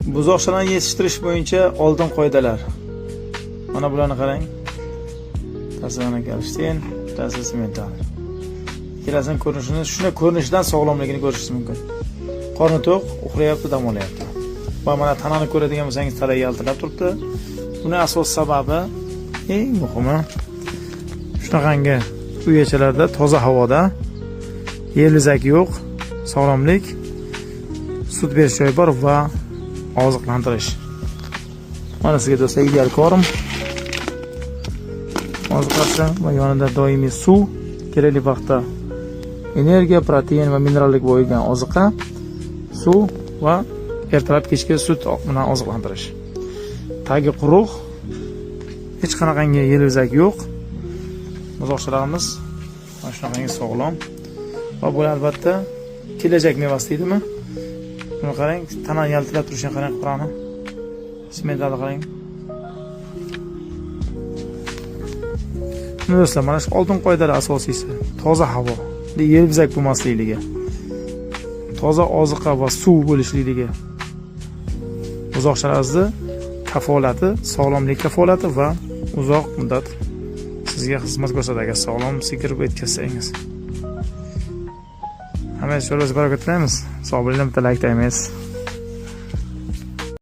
Buzoqchalarni yetishtirish bo'yicha oldin qoidalar. Mana bularni qarang. Tasavvurni kalishtin, bittasi semental. Ikkalasining ko'rinishini, shuna ko'rinishidan sog'lomligini ko'rishingiz mumkin. Qorni to'q, uxlayapti, dam olyapti. Va mana tanani ko'radigan bo'lsangiz, tana yaltirab turibdi. Buni asos sababi eng muhimi shunaqangi uy-ichalarda toza havoda yelizak yo'q, sog'lomlik, sut berish joyi bor va oziqlantirish. Mana sizga do'stlar ideal korm. Oziqasi va yonida doimiy suv, kerakli vaqtda energiya, protein va minerallik bo'lgan oziqa, suv va ertalab kechki sut bilan oziqlantirish. Tagi quruq, hech qanaqangi yelizak yo'q. Buzoqchalarimiz mana shunaqangi sog'lom va bu albatta kelajak mevasi deydimi? Buni qarang, tanani yaltirab turishini qarang, qur'oni. Sementalni qarang. Do'stlar, mana shu oldin qoidalar asosiysi toza havo, yelvizak bo'lmaslikligi, toza oziqa va suv bo'lishlikligi. Buzoqchalaringizni kafolati, sog'lomlik kafolati va uzoq muddat sizga xizmat ko'rsatadi, sog'lom sigir yetkazsangiz. Hamma yo'lingiz baraka tilaymiz. Sog' bo'linglar, bitta like taymiz.